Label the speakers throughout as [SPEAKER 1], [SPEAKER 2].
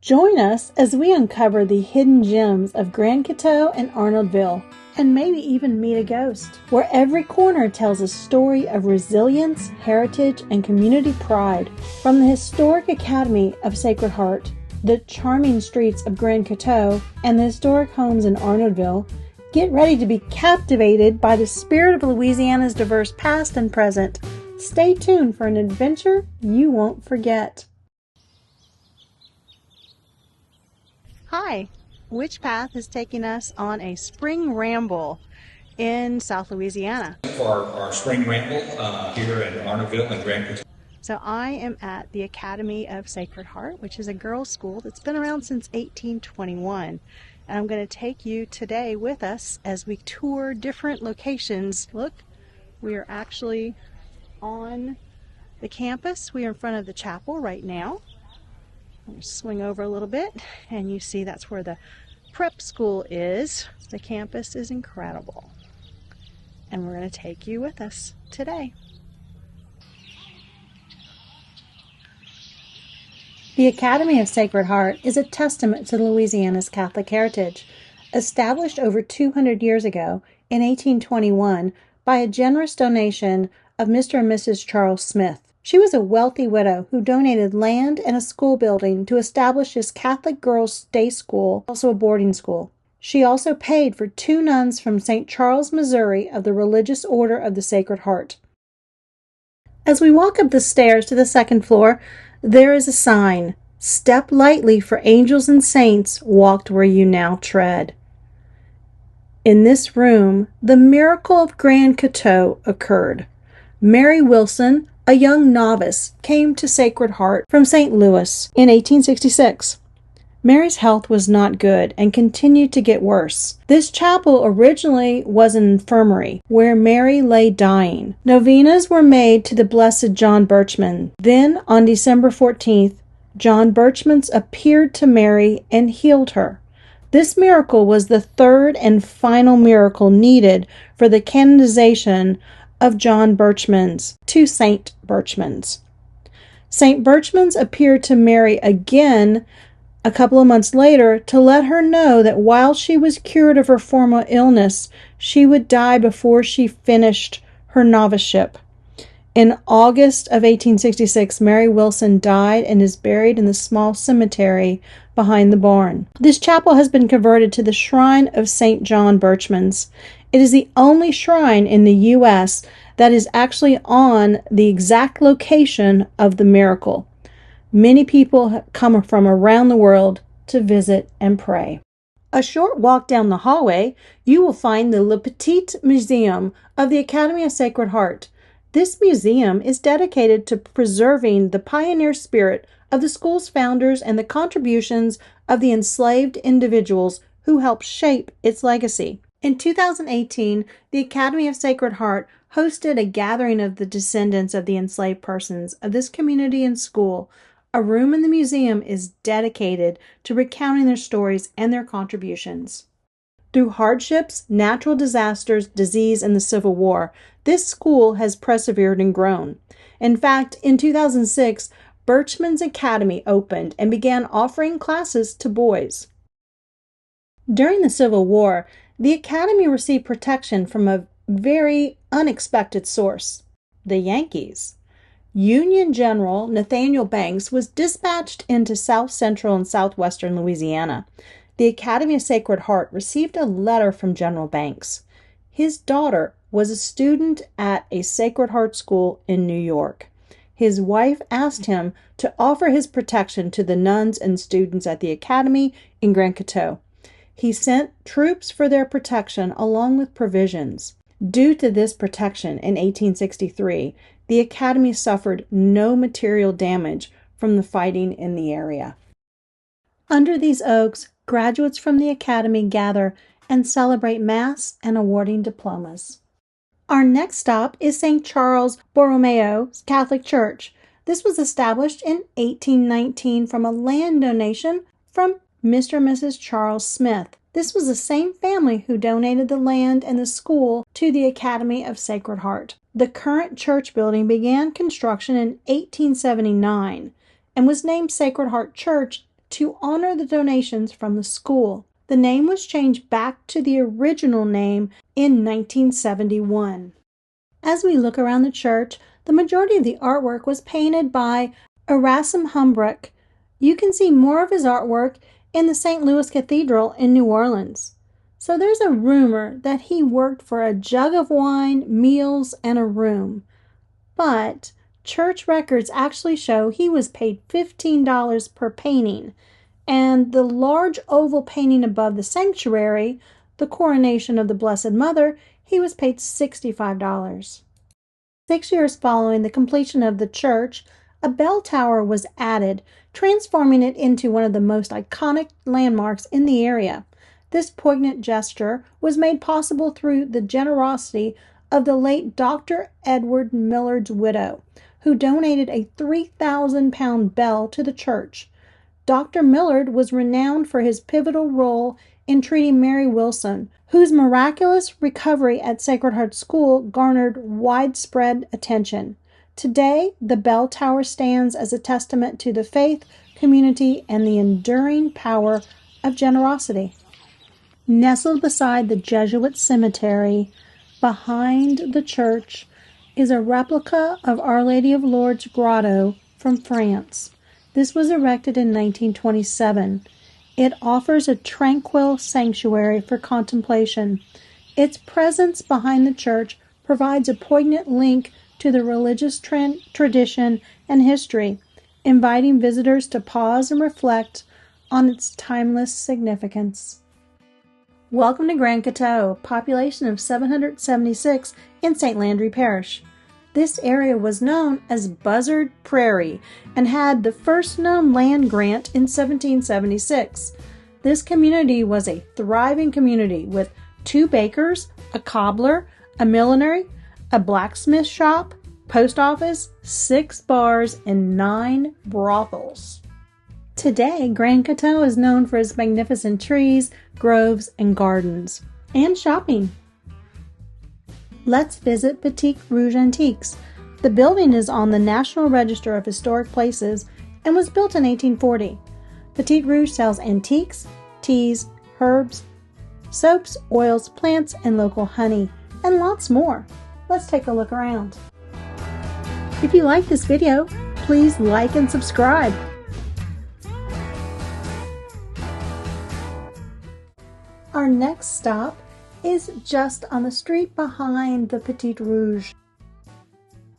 [SPEAKER 1] Join us as we uncover the hidden gems of Grand Coteau and Arnaudville, and maybe even meet a ghost, where every corner tells a story of resilience, heritage, and community pride. From the historic Academy of Sacred Heart, the charming streets of Grand Coteau, and the historic homes in Arnaudville, get ready to be captivated by the spirit of Louisiana's diverse past and present. Stay tuned for an adventure you won't forget. Hi, which path is taking us on a spring ramble in South Louisiana?
[SPEAKER 2] For our spring ramble here in Arnaudville and Grand Coteau.
[SPEAKER 1] So I am at the Academy of Sacred Heart, which is a girls' school that's been around since 1821. And I'm going to take you today with us as we tour different locations. Look, we are actually on the campus. We are in front of the chapel right now. Swing over a little bit and you see that's where the prep school is. The campus is incredible, and we're going to take you with us today. The Academy of Sacred Heart is a testament to Louisiana's Catholic heritage. Established over 200 years ago in 1821 by a generous donation of Mr. and Mrs. Charles Smith. She was a wealthy widow who donated land and a school building to establish his Catholic girls' day school, also a boarding school. She also paid for 2 nuns from St. Charles, Missouri of the Religious Order of the Sacred Heart. As we walk up the stairs to the 2nd floor, there is a sign, "Step lightly, for angels and saints walked where you now tread." In this room, the miracle of Grand Coteau occurred. Mary Wilson, a young novice, came to Sacred Heart from St. Louis in 1866. Mary's health was not good and continued to get worse. This chapel originally was an infirmary where Mary lay dying. Novenas were made to the Blessed John Birchman. Then, on December 14th, John Birchmans appeared to Mary and healed her. This miracle was the 3rd and final miracle needed for the canonization of John Birchmans to Saint Birchmans. Saint Birchmans appeared to Mary again a couple of months later to let her know that while she was cured of her former illness, she would die before she finished her noviceship. In August of 1866, Mary Wilson died and is buried in the small cemetery behind the barn. This chapel has been converted to the Shrine of St. John Birchmans. It is the only shrine in the U.S. that is actually on the exact location of the miracle. Many people come from around the world to visit and pray. A short walk down the hallway, you will find the Petit Musee of the Academy of Sacred Heart. This museum is dedicated to preserving the pioneer spirit of the school's founders and the contributions of the enslaved individuals who helped shape its legacy. In 2018, the Academy of Sacred Heart hosted a gathering of the descendants of the enslaved persons of this community and school. A room in the museum is dedicated to recounting their stories and their contributions. Through hardships, natural disasters, disease, and the Civil War, this school has persevered and grown. In fact, in 2006, Birchmans Academy opened and began offering classes to boys. During the Civil War, the Academy received protection from a very unexpected source, the Yankees. Union General Nathaniel Banks was dispatched into south central and southwestern Louisiana. The Academy of Sacred Heart received a letter from General Banks. His daughter was a student at a Sacred Heart school in New York. His wife asked him to offer his protection to the nuns and students at the Academy in Grand Coteau. He sent troops for their protection along with provisions. Due to this protection in 1863, the Academy suffered no material damage from the fighting in the area. Under these oaks, graduates from the Academy gather and celebrate Mass and awarding diplomas. Our next stop is St. Charles Borromeo Catholic Church. This was established in 1819 from a land donation from Mr. and Mrs. Charles Smith. This was the same family who donated the land and the school to the Academy of Sacred Heart. The current church building began construction in 1879 and was named Sacred Heart Church to honor the donations from the school. The name was changed back to the original name in 1971. As we look around the church, the majority of the artwork was painted by Erasmus Humbruck. You can see more of his artwork in the St. Louis Cathedral in New Orleans. So there's a rumor that he worked for a jug of wine, meals, and a room. But church records actually show he was paid $15 per painting, and the large oval painting above the sanctuary, the coronation of the Blessed Mother, he was paid $65. 6 years following the completion of the church, a bell tower was added, transforming it into one of the most iconic landmarks in the area. This poignant gesture was made possible through the generosity of the late Dr. Edward Millard's widow, who donated a 3,000-pound bell to the church. Dr. Millard was renowned for his pivotal role in treating Mary Wilson, whose miraculous recovery at Sacred Heart School garnered widespread attention. Today, the bell tower stands as a testament to the faith, community, and the enduring power of generosity. Nestled beside the Jesuit cemetery, behind the church, is a replica of Our Lady of Lourdes Grotto from France. This was erected in 1927. It offers a tranquil sanctuary for contemplation. Its presence behind the church provides a poignant link to the religious tradition and history, inviting visitors to pause and reflect on its timeless significance. Welcome to Grand Coteau, population of 776 in St. Landry Parish. This area was known as Buzzard Prairie and had the first known land grant in 1776. This community was a thriving community with 2 bakers, a cobbler, a millinery, a blacksmith shop, post office, 6 bars, and 9 brothels. Today, Grand Coteau is known for its magnificent trees, groves, and gardens, and shopping. Let's visit Petit Rouge Antiques. The building is on the National Register of Historic Places and was built in 1840. Petit Rouge sells antiques, teas, herbs, soaps, oils, plants, and local honey, and lots more. Let's take a look around. If you like this video, please like and subscribe. Our next stop is just on the street behind the Petit Rouge.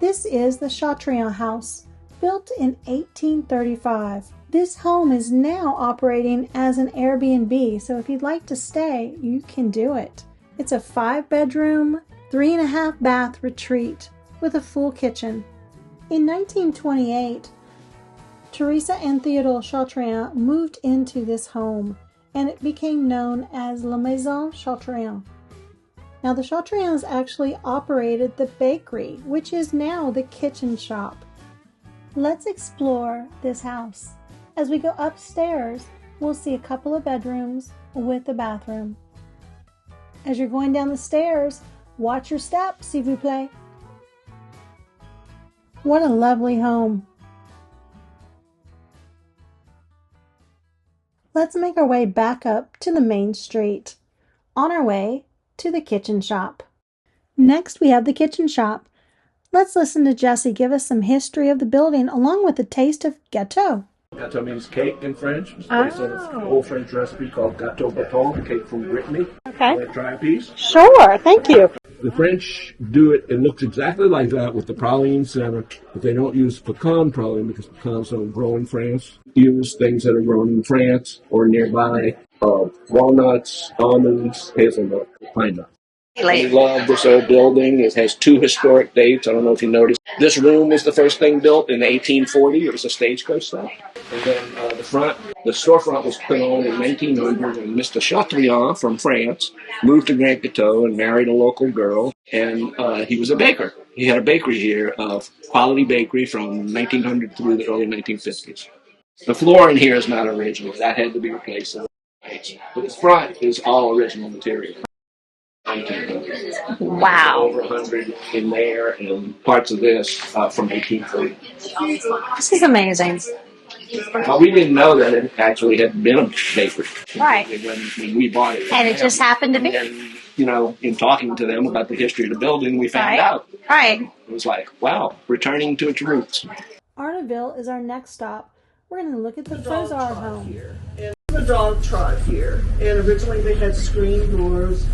[SPEAKER 1] This is the Chatrain house, built in 1835. This home is now operating as an Airbnb, so if you'd like to stay, you can do it. It's a 5-bedroom, 3.5 bath retreat with a full kitchen. In 1928, Teresa and Theodore Chatrain moved into this home, and it became known as La Maison Chatrain. Now, the Chatrains actually operated the bakery, which is now the kitchen shop. Let's explore this house. As we go upstairs, we'll see a couple of bedrooms with a bathroom. As you're going down the stairs, watch your step, s'il vous plaît. What a lovely home. Let's make our way back up to the main street, on our way to the kitchen shop. Next, we have the kitchen shop. Let's listen to Jesse give us some history of the building along with a taste of gâteau.
[SPEAKER 3] Gâteau means cake in French. It's based on an old French recipe called gâteau breton, cake from Brittany.
[SPEAKER 1] Okay.
[SPEAKER 3] Want to try a piece?
[SPEAKER 1] Sure, thank you.
[SPEAKER 3] The French do it, it looks exactly like that with the praline center, but they don't use pecan praline because pecans don't grow in France. Use things that are grown in France or nearby, walnuts, almonds, hazelnut, pine nuts. I love this old building. It has 2 historic dates. I don't know if you noticed. This room was the first thing built in 1840. It was a stagecoach stop. And then the storefront was put on in 1900. And Mr. Chatrain from France moved to Grand Coteau and married a local girl. And he was a baker. He had a bakery here, quality bakery from 1900 through the early 1950s. The floor in here is not original. That had to be replaced. But the front is all original material.
[SPEAKER 1] Wow.
[SPEAKER 3] Over 100 in there, and parts of this from 1840.
[SPEAKER 1] This is amazing.
[SPEAKER 3] But we didn't know that it actually had been a bakery.
[SPEAKER 1] Right.
[SPEAKER 3] When we bought it.
[SPEAKER 1] And it just happened to be.
[SPEAKER 3] And, you know, in talking to them about the history of the building, we found out.
[SPEAKER 1] Right.
[SPEAKER 3] It was like, wow, returning to its roots.
[SPEAKER 1] Arnaudville is our next stop. We're going to look at the Frozard Home.
[SPEAKER 4] Here. And the dog trot here. And originally they had screen doors.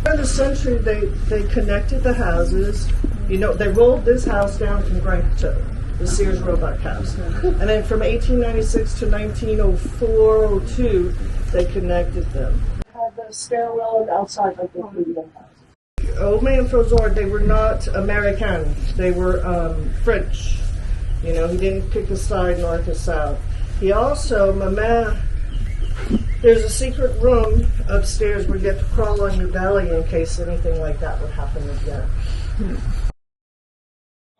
[SPEAKER 4] In the century, they connected the houses. You know, they rolled this house down from Grotto, the Sears Roebuck house. And then from 1896 to 1904, 02, they connected them. Had the stairwell outside like the Freedom House. Old man Frozard, they were not American. They were French. You know, he didn't pick a side north or south. He also, there's a secret room upstairs where you have to crawl on your belly in case anything like that would happen again.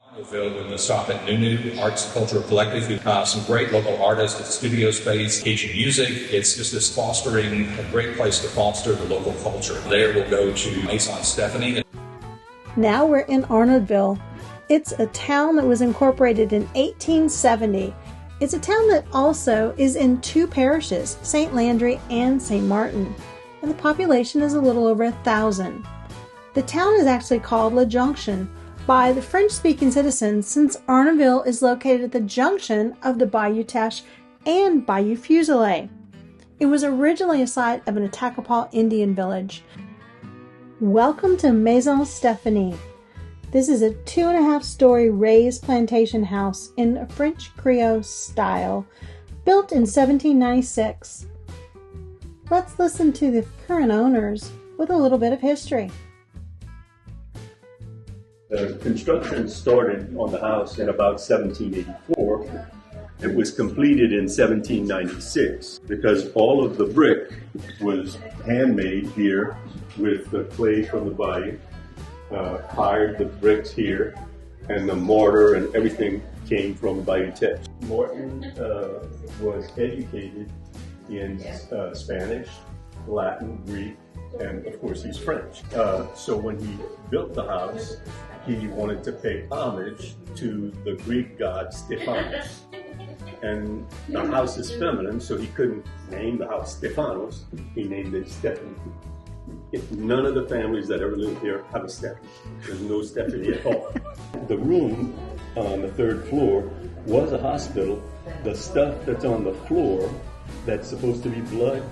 [SPEAKER 2] Arnaudville, with the stop at NuNu Arts and Cultural Collective, some great local artists, it's studio space, Cajun music. It's just this fostering, a great place to foster the local culture. There we'll go to Maison Stephanie.
[SPEAKER 1] Now we're in Arnaudville. It's a town that was incorporated in 1870. It's a town that also is in two parishes, St. Landry and St. Martin, and the population is a little over 1,000. The town is actually called La Jonction by the French-speaking citizens since Arnaudville is located at the junction of the Bayou Teche and Bayou Fuselier. It was originally a site of an Attakapaw Indian village. Welcome to Maison Stephanie. This is a 2.5-story raised plantation house in a French Creole style, built in 1796. Let's listen to the current owners with a little bit of history.
[SPEAKER 5] The construction started on the house in about 1784. It was completed in 1796 because all of the brick was handmade here with the clay from the bayou. Hired the bricks here, and the mortar and everything came from Bayou Teche. Morton was educated in Spanish, Latin, Greek, and of course he's French. So when he built the house, he wanted to pay homage to the Greek god Stephanos. And the house is feminine, so he couldn't name the house Stephanos. He named it Stephanie. None of the families that ever lived here have a Stephanie. There's no Stephanie at all. The room on the third floor was a hospital. The stuff that's on the floor that's supposed to be blood,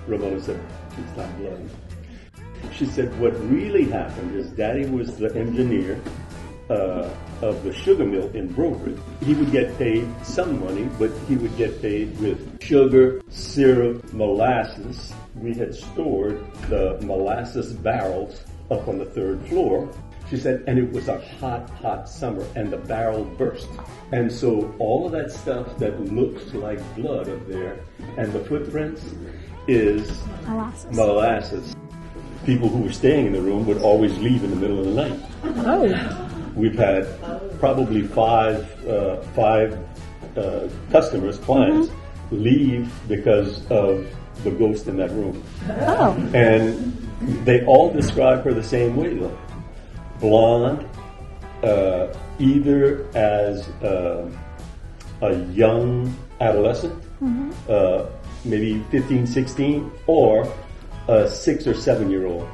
[SPEAKER 5] Ramona said, it's not blood. She said what really happened is Daddy was the engineer of the sugar mill in Brooklyn. He would get paid some money, but he would get paid with sugar, syrup, molasses. We had stored the molasses barrels up on the third floor. She said, and it was a hot, hot summer, and the barrel burst. And so all of that stuff that looks like blood up there, and the footprints, is molasses. People who were staying in the room would always leave in the middle of the night.
[SPEAKER 1] Oh.
[SPEAKER 5] We've had probably five customers, clients, leave because of the ghost in that room.
[SPEAKER 1] Oh.
[SPEAKER 5] And they all describe her the same way, though. Blonde, either as a young adolescent, maybe 15, 16, or a 6 or 7 year old.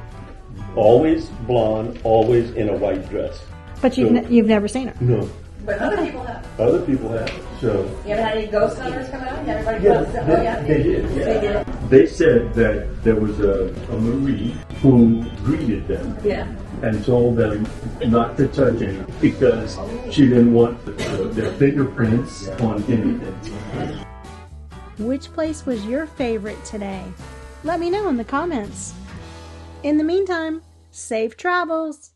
[SPEAKER 5] Always blonde, always in a white dress.
[SPEAKER 1] But you've never seen her?
[SPEAKER 5] No.
[SPEAKER 6] But other people have.
[SPEAKER 5] Other people have. So.
[SPEAKER 6] You ever had any ghost hunters come out? Everybody
[SPEAKER 5] Yeah,
[SPEAKER 6] goes, oh yeah.
[SPEAKER 5] they did. Yeah.
[SPEAKER 6] They did.
[SPEAKER 5] They said that there was a Marie who greeted them and told them not to touch anything because she didn't want their fingerprints on anything.
[SPEAKER 1] Which place was your favorite today? Let me know in the comments. In the meantime, safe travels!